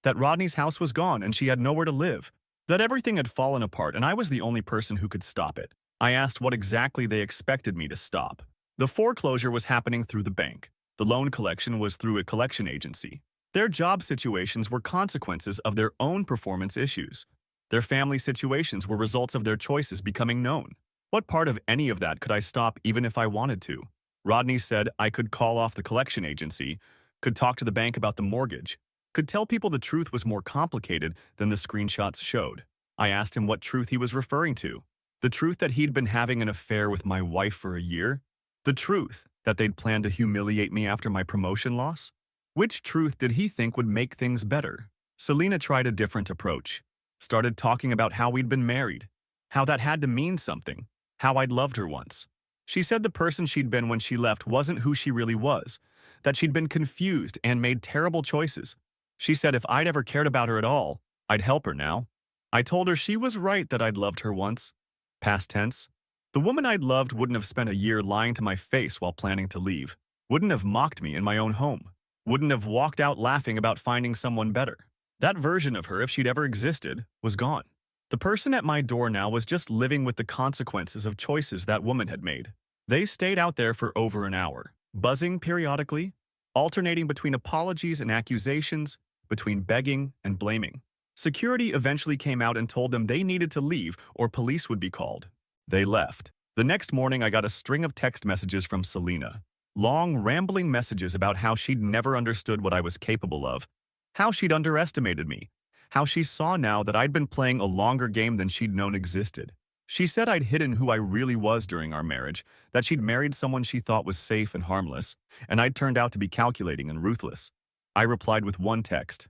that Rodney's house was gone and she had nowhere to live, that everything had fallen apart and I was the only person who could stop it. I asked what exactly they expected me to stop. The foreclosure was happening through the bank. The loan collection was through a collection agency. Their job situations were consequences of their own performance issues. Their family situations were results of their choices becoming known. What part of any of that could I stop even if I wanted to? Rodney said I could call off the collection agency, could talk to the bank about the mortgage, could tell people the truth was more complicated than the screenshots showed. I asked him what truth he was referring to. The truth that he'd been having an affair with my wife for a year? The truth that they'd planned to humiliate me after my promotion loss? Which truth did he think would make things better? Selena tried a different approach. Started talking about how we'd been married, how that had to mean something, how I'd loved her once. She said the person she'd been when she left wasn't who she really was, that she'd been confused and made terrible choices. She said if I'd ever cared about her at all, I'd help her now. I told her she was right that I'd loved her once. Past tense. The woman I'd loved wouldn't have spent a year lying to my face while planning to leave, wouldn't have mocked me in my own home, wouldn't have walked out laughing about finding someone better. That version of her, if she'd ever existed, was gone. The person at my door now was just living with the consequences of choices that woman had made. They stayed out there for over an hour, buzzing periodically, alternating between apologies and accusations, between begging and blaming. Security eventually came out and told them they needed to leave or police would be called. They left. The next morning, I got a string of text messages from Selena. Long, rambling messages about how she'd never understood what I was capable of, how she'd underestimated me, how she saw now that I'd been playing a longer game than she'd known existed. She said I'd hidden who I really was during our marriage, that she'd married someone she thought was safe and harmless, and I'd turned out to be calculating and ruthless. I replied with one text.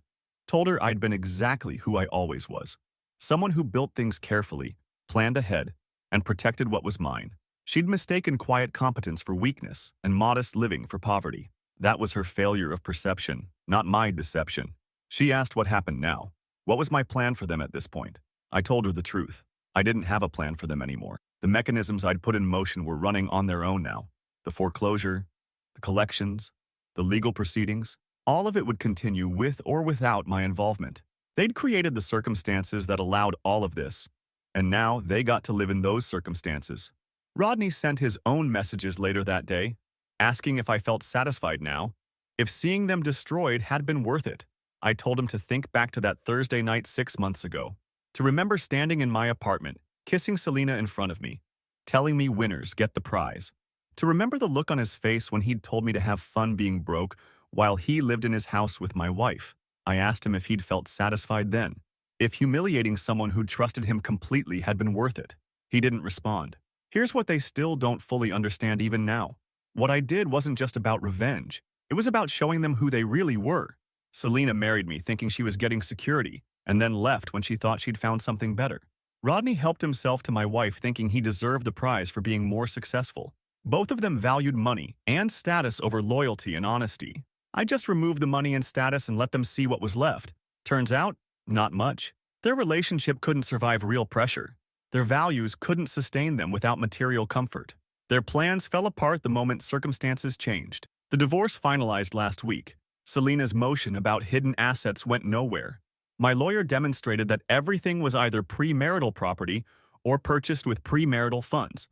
Told her I'd been exactly who I always was. Someone who built things carefully, planned ahead, and protected what was mine. She'd mistaken quiet competence for weakness and modest living for poverty. That was her failure of perception, not my deception. She asked what happened now. What was my plan for them at this point? I told her the truth. I didn't have a plan for them anymore. The mechanisms I'd put in motion were running on their own now. The foreclosure, the collections, the legal proceedings, all of it would continue with or without my involvement. They'd created the circumstances that allowed all of this, and now they got to live in those circumstances. Rodney sent his own messages later that day, asking if I felt satisfied now, if seeing them destroyed had been worth it. I told him to think back to that Thursday night 6 months ago, to remember standing in my apartment, kissing Selena in front of me, telling me winners get the prize, to remember the look on his face when he'd told me to have fun being broke while he lived in his house with my wife. I asked him if he'd felt satisfied then, if humiliating someone who trusted him completely had been worth it. He didn't respond. Here's what they still don't fully understand even now. What I did wasn't just about revenge. It was about showing them who they really were. Selena married me thinking she was getting security, and then left when she thought she'd found something better. Rodney helped himself to my wife thinking he deserved the prize for being more successful. Both of them valued money and status over loyalty and honesty. I just removed the money and status and let them see what was left. Turns out, not much. Their relationship couldn't survive real pressure. Their values couldn't sustain them without material comfort. Their plans fell apart the moment circumstances changed. The divorce finalized last week. Selena's motion about hidden assets went nowhere. My lawyer demonstrated that everything was either premarital property or purchased with premarital funds.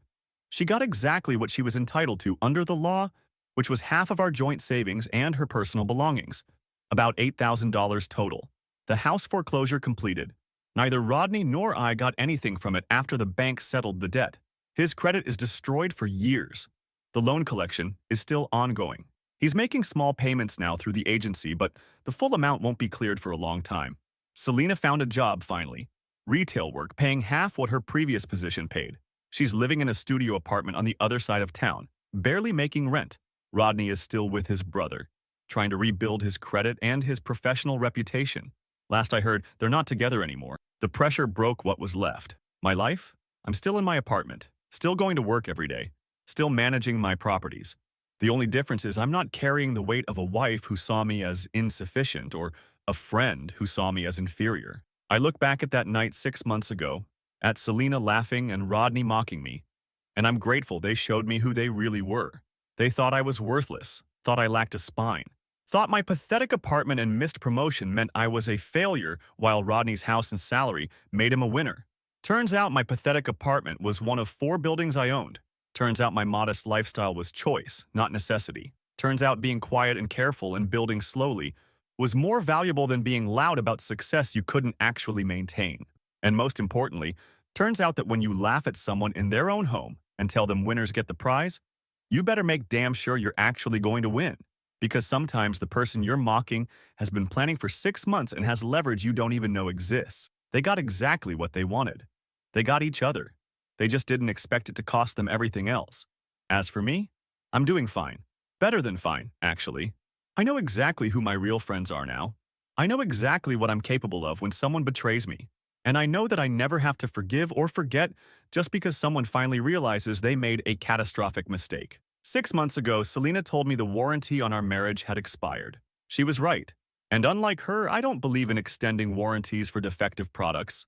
She got exactly what she was entitled to under the law, which was half of our joint savings and her personal belongings, about $8,000 total. The house foreclosure completed. Neither Rodney nor I got anything from it after the bank settled the debt. His credit is destroyed for years. The loan collection is still ongoing. He's making small payments now through the agency, but the full amount won't be cleared for a long time. Selena found a job finally. Retail work, paying half what her previous position paid. She's living in a studio apartment on the other side of town, barely making rent. Rodney is still with his brother, trying to rebuild his credit and his professional reputation. Last I heard, they're not together anymore. The pressure broke what was left. My life? I'm still in my apartment, still going to work every day, still managing my properties. The only difference is I'm not carrying the weight of a wife who saw me as insufficient or a friend who saw me as inferior. I look back at that night 6 months ago, at Selena laughing and Rodney mocking me, and I'm grateful they showed me who they really were. They thought I was worthless, thought I lacked a spine, thought my pathetic apartment and missed promotion meant I was a failure while Rodney's house and salary made him a winner. Turns out my pathetic apartment was one of 4 buildings I owned. Turns out my modest lifestyle was choice, not necessity. Turns out being quiet and careful and building slowly was more valuable than being loud about success you couldn't actually maintain. And most importantly, turns out that when you laugh at someone in their own home and tell them winners get the prize, you better make damn sure you're actually going to win. Because sometimes the person you're mocking has been planning for 6 months and has leverage you don't even know exists. They got exactly what they wanted. They got each other. They just didn't expect it to cost them everything else. As for me, I'm doing fine. Better than fine, actually. I know exactly who my real friends are now. I know exactly what I'm capable of when someone betrays me. And I know that I never have to forgive or forget just because someone finally realizes they made a catastrophic mistake. 6 months ago, Selena told me the warranty on our marriage had expired. She was right. And unlike her, I don't believe in extending warranties for defective products.